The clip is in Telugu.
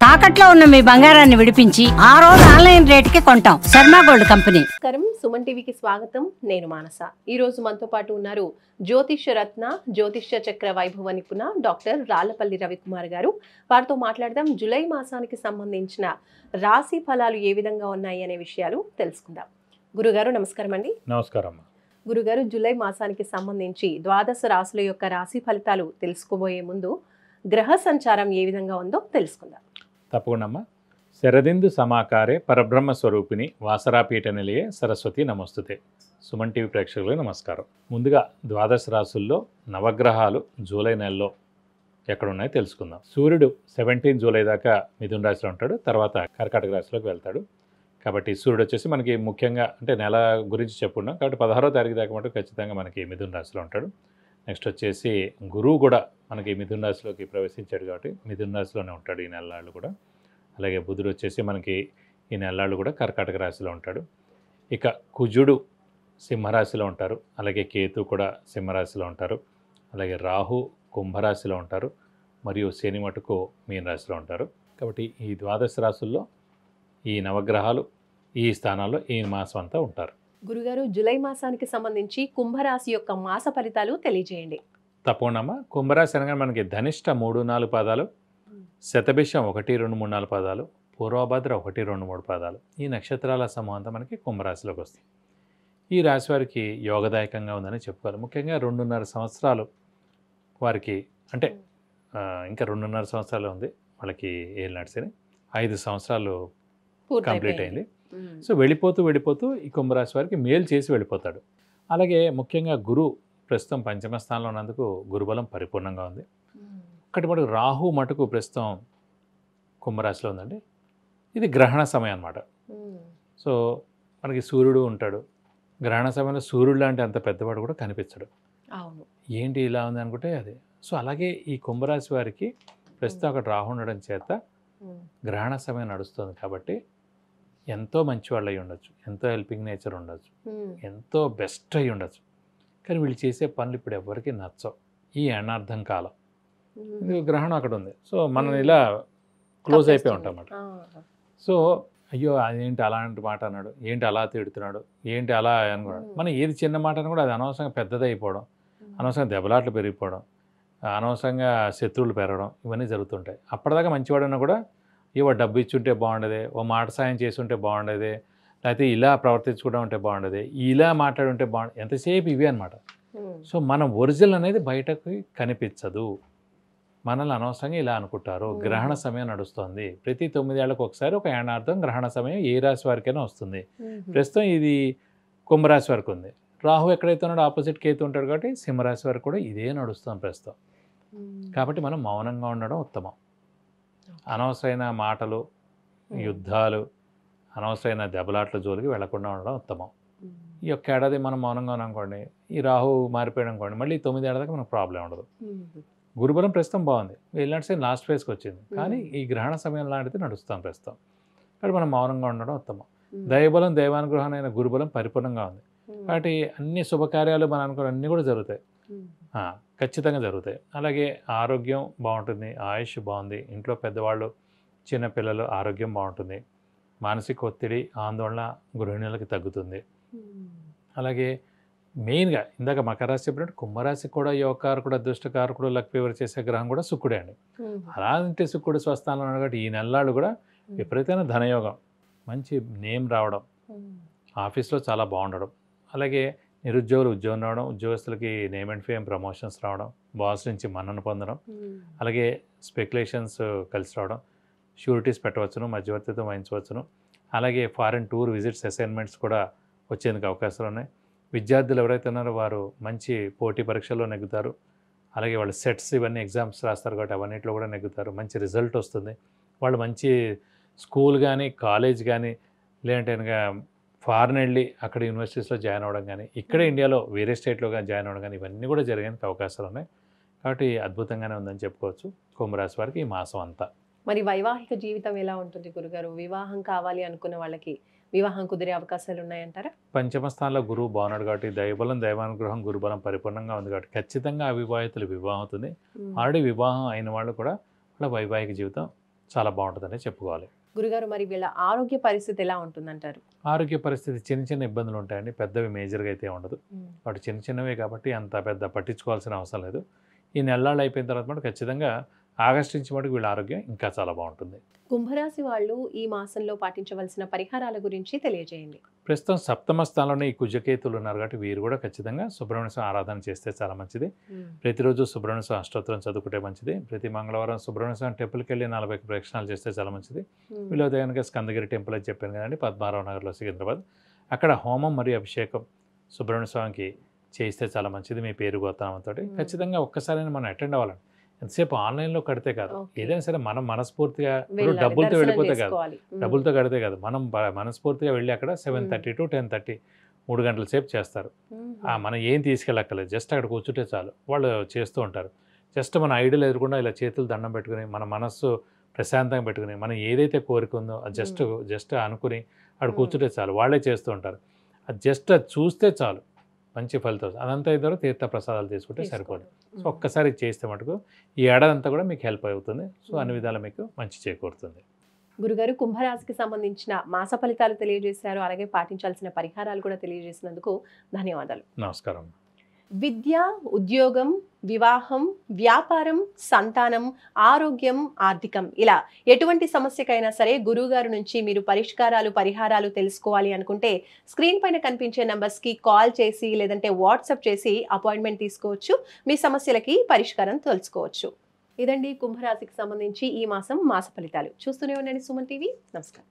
తాకట్లో ఉన్న మీ బంగారాన్ని విడిపించి ఆ రోజు ఆన్లైన్ రేటుకి కొంటాం. Sharma gold company. నమస్కారం, సుమన్ టీవీకి స్వాగతం. నేను మానస. ఈ రోజు మనతో పాటు ఉన్నారు జ్యోతిష్య రత్న, జ్యోతిష్య చక్ర వైభవ నిపుణ డాక్టర్ రాళ్లపల్లి రవికుమార్ గారు. వారితో మాట్లాడదాం. జూలై మాసానికి సంబంధించిన రాశి ఫలాలు ఏ విధంగా ఉన్నాయి అనే విషయాలు తెలుసుకుందాం. గురుగారు నమస్కారం అండి. నమస్కారం. గురుగారు, జూలై మాసానికి సంబంధించి ద్వాదశ రాశుల యొక్క రాశి ఫలితాలు తెలుసుకోబోయే ముందు గ్రహ సంచారం ఏ విధంగా ఉందో తెలుసుకుందాం. తప్పకుండా. శరదిందు సమాకారే పరబ్రహ్మ స్వరూపిణి వాసరాపీఠ నిలయే సరస్వతి నమస్తుతే. సుమన్ టీవీ ప్రేక్షకులకు నమస్కారం. ముందుగా ద్వాదశ రాశుల్లో నవగ్రహాలు జూలై నెలలో ఎక్కడున్నాయో తెలుసుకుందాం. సూర్యుడు 17 జూలై దాకా మిథున రాశిలో ఉంటాడు, తర్వాత కర్కాటక రాశిలోకి వెళ్తాడు. కాబట్టి సూర్యుడు వచ్చేసి మనకి ముఖ్యంగా అంటే నెల గురించి చెప్పుకున్నాం కాబట్టి 16వ తారీఖు దాకా మటు ఖచ్చితంగా మనకి మిథున రాశిలో ఉంటాడు. నెక్స్ట్ వచ్చేసి గురువు కూడా మనకి మిథున రాశిలోకి ప్రవేశించాడు కాబట్టి మిథున రాశిలోనే ఉంటాడు ఈ నెలలాళ్ళు కూడా. అలాగే బుధుడు వచ్చేసి మనకి ఈ నెలలాళ్ళు కూడా కర్కాటక రాశిలో ఉంటాడు. ఇక కుజుడు సింహరాశిలో ఉంటారు, అలాగే కేతు కూడా సింహరాశిలో ఉంటారు, అలాగే రాహు కుంభరాశిలో ఉంటారు, మరియు శని మటుకు మీన రాశిలో ఉంటారు. కాబట్టి ఈ ద్వాదశ రాశుల్లో ఈ నవగ్రహాలు ఈ స్థానాల్లో ఈ మాసం అంతా ఉంటారు. గురుగారు, జూలై మాసానికి సంబంధించి కుంభరాశి యొక్క మాస ఫలితాలు తెలియజేయండి. తప్పకుండా. కుంభరాశి అనగా మనకి ధనిష్ట 3-4 పాదాలు, శతభిషం 1-2-3-4 పాదాలు, పూర్వభద్ర 1-2-3 పాదాలు, ఈ నక్షత్రాల సమూహం అంతా మనకి కుంభరాశిలోకి వస్తుంది. ఈ రాశి వారికి యోగదాయకంగా ఉందని చెప్పుకోవాలి. ముఖ్యంగా 2.5 సంవత్సరాలు వారికి అంటే ఇంకా 2.5 సంవత్సరాలు ఉంది వాళ్ళకి ఏలినాటి శని. 5 సంవత్సరాలు కంప్లీట్ అయింది. సో వెళ్ళిపోతూ ఈ కుంభరాశి వారికి మేలు చేసి వెళ్ళిపోతాడు. అలాగే ముఖ్యంగా గురువు ప్రస్తుతం పంచమ స్థానంలో ఉన్నందుకు గురుబలం పరిపూర్ణంగా ఉంది. ఒకటి మటుకు రాహు మటుకు ప్రస్తుతం కుంభరాశిలో ఉందండి. ఇది గ్రహణ సమయం అన్నమాట. సో మనకి సూర్యుడు ఉంటాడు. గ్రహణ సమయంలో సూర్యుడు లాంటి అంత పెద్దవాడు కూడా కనిపించడు. అవును, ఏంటి ఇలా ఉంది అనుకుంటే అది. సో అలాగే ఈ కుంభరాశి వారికి ప్రస్తుతం అక్కడ రాహు ఉండడం చేత గ్రహణ సమయం నడుస్తుంది కాబట్టి ఎంతో మంచి వాళ్ళు అయి ఉండొచ్చు, ఎంతో హెల్పింగ్ నేచర్ ఉండొచ్చు, ఎంతో బెస్ట్ అయి ఉండొచ్చు. కానీ వీళ్ళు చేసే పనులు ఇప్పుడు ఎవరికి నచ్చవు ఈ అనార్థం కాలం. గ్రహణం అక్కడ ఉంది. సో మనం ఇలా క్లోజ్ అయిపోయి ఉంటాం అన్నమాట. సో అయ్యో అదేంటి అలాంటి మాట అన్నాడు, ఏంటి అలా తిడుతున్నాడు, ఏంటి అలా అనుకున్నాడు. మనం ఏది చిన్న మాట అని కూడా అది అనవసరంగా పెద్దదైపోవడం, అనవసరంగా దెబ్బలాట్లు పెరిగిపోవడం, అనవసరంగా శత్రువులు పెరగడం ఇవన్నీ జరుగుతుంటాయి. అప్పటిదాకా మంచివాడన్నా కూడా ఇవో డబ్బు ఇచ్చుంటే బాగుండేది, ఓ మాట సాయం చేస్తుంటే బాగుండేది, లేకపోతే ఇలా ప్రవర్తించుకోవడం ఉంటే బాగుండేది, ఇలా మాట్లాడుంటే బాగుండేది, ఎంతసేపు ఇవే అనమాట. సో మనం ఒరిజినల్ అనేది బయటకు కనిపించదు. మనల్ని అనవసరంగా ఇలా అనుకుంటారు. గ్రహణ సమయం నడుస్తుంది. ప్రతి 9 ఏళ్ళకు ఒకసారి ఒక ఏడార్థం గ్రహణ సమయం ఏ రాశి వారికైనా వస్తుంది. ప్రస్తుతం ఇది కుంభరాశి వారికి ఉంది. రాహు ఎక్కడైతే ఉన్నాడో ఆపోజిట్ కేతు ఉంటాడు కాబట్టి సింహరాశి వారికి కూడా ఇదే నడుస్తుంది ప్రస్తుతం. కాబట్టి మనం మౌనంగా ఉండడం ఉత్తమం. అనవసరమైన మాటలు, యుద్ధాలు, అనవసరమైన దెబ్బలాట్ల జోలికి వెళ్లకుండా ఉండడం ఉత్తమం. ఈ ఒక్క ఏడాది మనం మౌనంగా ఉన్నాం అనుకోండి, ఈ రాహు మారిపోయాడు అనుకోండి, మళ్ళీ 9 ఏళ్ళ దాకా మనకు ప్రాబ్లం ఉండదు. గురుబలం ప్రస్తుతం బాగుంది, వెళ్ళినట్టు లాస్ట్ ఫేజ్కి వచ్చింది, కానీ ఈ గ్రహణ సమయం లాంటిది నడుస్తాం ప్రస్తుతం. కాబట్టి మనం మౌనంగా ఉండడం ఉత్తమం. దైవబలం దైవానుగ్రహం అయిన గురుబలం పరిపూర్ణంగా ఉంది కాబట్టి అన్ని శుభకార్యాలు మనం అనుకున్న అన్నీ కూడా జరుగుతాయి, ఖచ్చితంగా జరుగుతాయి. అలాగే ఆరోగ్యం బాగుంటుంది, ఆయుష్ బాగుంది, ఇంట్లో పెద్దవాళ్ళు చిన్నపిల్లలు ఆరోగ్యం బాగుంటుంది, మానసిక ఒత్తిడి ఆందోళన గృహిణులకి తగ్గుతుంది. అలాగే మెయిన్గా ఇందాక మకర రాశి చెప్పినట్టు కుంభరాశికి కూడా యోగకారకుడు, అదృష్టకారకుడు, లక్ ఫేవర్ చేసే గ్రహం కూడా శుక్రుడే అండి. అలాంటి శుక్రుడు స్వస్థానంలో ఉన్నాడు కాబట్టి ఈ నెలలాళ్ళు కూడా విపరీతమైన ధనయోగం, మంచి నేమ్ రావడం, ఆఫీస్లో చాలా బాగుండడం, అలాగే నిరుద్యోగులు ఉద్యోగం రావడం, ఉద్యోగస్తులకి నేమ్ అండ్ ఫేమ్ ప్రమోషన్స్ రావడం, బాస్ నుంచి మన్నన పొందడం, అలాగే స్పెక్యులేషన్స్ కలిసి రావడం, షూరిటీస్ పెట్టవచ్చును, మధ్యవర్తిత్వం వహించవచ్చును, అలాగే ఫారిన్ టూర్ విజిట్స్ అసైన్మెంట్స్ కూడా వచ్చేందుకు అవకాశాలు ఉన్నాయి. విద్యార్థులు ఎవరైతే ఉన్నారో వారు మంచి పోటీ పరీక్షల్లో నెగ్గుతారు. అలాగే వాళ్ళు సెట్స్ ఇవన్నీ ఎగ్జామ్స్ రాస్తారు కాబట్టి అవన్నిట్లో కూడా నెగ్గుతారు, మంచి రిజల్ట్ వస్తుంది. వాళ్ళు మంచి స్కూల్ కానీ కాలేజ్ కానీ లేదంటే కనుక ఫారిన్ వెళ్ళి అక్కడ యూనివర్సిటీస్లో జాయిన్ అవ్వడం కానీ, ఇక్కడే ఇండియాలో వేరే స్టేట్లో కానీ జాయిన్ అవ్వడం కానీ ఇవన్నీ కూడా జరిగేందుకు అవకాశాలు ఉన్నాయి. కాబట్టి అద్భుతంగానే ఉందని చెప్పుకోవచ్చు కుంభరాశి వారికి ఈ మాసం అంతా. మరి వైవాహిక జీవితం ఎలా ఉంటుంది గురుగారు? వివాహం కావాలి అనుకున్న వాళ్ళకి వివాహం కుదిరే అవకాశాలు ఉన్నాయంటారా? పంచమ స్థానంలో గురువు బాగున్నాడు కాబట్టి దైవబలం దైవానుగ్రహం గురుబలం పరిపూర్ణంగా ఉంది కాబట్టి ఖచ్చితంగా అవివాహితులు వివాహం అవుతుంది. ఆల్రెడీ వివాహం అయిన వాళ్ళు కూడా వాళ్ళ వైవాహిక జీవితం చాలా బాగుంటుందని చెప్పుకోవాలి. గురుగారు, మరి వీళ్ళ ఆరోగ్య పరిస్థితి ఎలా ఉంటుందంటారు? ఆరోగ్య పరిస్థితి చిన్న చిన్న ఇబ్బందులు ఉంటాయండి, పెద్దవి మేజర్గా అయితే ఉండదు. వాటి చిన్న చిన్నవే కాబట్టి అంత పెద్ద పట్టించుకోవాల్సిన అవసరం లేదు. ఈ నెలలు అయిపోయిన తర్వాత మటు ఖచ్చితంగా ఆగస్టు నుంచి మటుకు వీళ్ళ ఆరోగ్యం ఇంకా చాలా బాగుంటుంది. కుంభరాశి వాళ్ళు ఈ మాసంలో పాటించవలసిన పరిహారాల గురించి తెలియజేయండి. ప్రస్తుతం సప్తమ స్థానంలోనే ఈ కుజకేతులు ఉన్నారు కాబట్టి వీరు కూడా ఖచ్చితంగా సుబ్రహ్మణ్య స్వామి ఆరాధన చేస్తే చాలా మంచిది. ప్రతిరోజు సుబ్రహ్మణ్య స్వామి అష్టోత్తరం చదువుకుంటే మంచిది. ప్రతి మంగళవారం సుబ్రహ్మణ్య స్వామి టెంపుల్కి వెళ్ళి 40 ప్రదక్షిణాలు చేస్తే చాలా మంచిది. వీళ్ళ దగ్గర స్కందగిరి టెంపుల్ అని చెప్పాను కదండి, పద్మారావు నగర్లో సికింద్రాబాద్. అక్కడ హోమం మరియు అభిషేకం సుబ్రహ్మణ్య స్వామికి చేయిస్తే చాలా మంచిది. మీ పేరు గోత్రంతో ఖచ్చితంగా ఒక్కసారైనా మనం అటెండ్ అవ్వాలండి. ఎంతసేపు ఆన్లైన్లో కడితే కాదు, ఏదైనా సరే మనం మనస్ఫూర్తిగా డబ్బులతో వెళ్ళిపోతే కాదు, డబ్బులతో కడితే కాదు, మనం మనస్ఫూర్తిగా వెళ్ళి అక్కడ 7:30 to 10:30 3 గంటల సేపు చేస్తారు. మనం ఏం తీసుకెళ్ళక్కర్లేదు, జస్ట్ అక్కడ కూర్చుంటే చాలు, వాళ్ళు చేస్తూ ఉంటారు. జస్ట్ మన ఐడియల్ ఎదురకుండా ఇలా చేతులు దండం పెట్టుకుని మన మనస్సు ప్రశాంతంగా పెట్టుకుని మనం ఏదైతే కోరిక ఉందో అది జస్ట్ అనుకుని అక్కడ కూర్చుంటే చాలు, వాళ్ళే చేస్తూ ఉంటారు. అది జస్ట్ అది చూస్తే చాలు, మంచి ఫలితం. అదంతా ఇద్దరు తీర్థ ప్రసాదాలు తీసుకుంటే సరిపోదు. సో ఒక్కసారి చేస్తే మటుకు ఈ ఏడాది అంతా కూడా మీకు హెల్ప్ అవుతుంది. సో అన్ని విధాలు మీకు మంచి చేకూరుతుంది. గురుగారు, కుంభరాశికి సంబంధించిన మాస ఫలితాలు తెలియజేశారు, అలాగే పాటించాల్సిన పరిహారాలు కూడా తెలియజేసినందుకు ధన్యవాదాలు. నమస్కారం. విద్య, ఉద్యోగం, వివాహం, వ్యాపారం, సంతానం, ఆరోగ్యం, ఆర్థికం, ఇలా ఎటువంటి సమస్యకైనా సరే గురువుగారు నుంచి మీరు పరిహారాలు తెలుసుకోవాలి అనుకుంటే స్క్రీన్ పైన కనిపించే నంబర్స్కి కాల్ చేసి లేదంటే వాట్సాప్ చేసి అపాయింట్మెంట్ తీసుకోవచ్చు. మీ సమస్యలకి పరిష్కారం తెలుసుకోవచ్చు. ఇదండి కుంభరాశికి సంబంధించి ఈ మాస ఫలితాలు. చూస్తూనే ఉండండి సుమన్ టీవీ. నమస్కారం.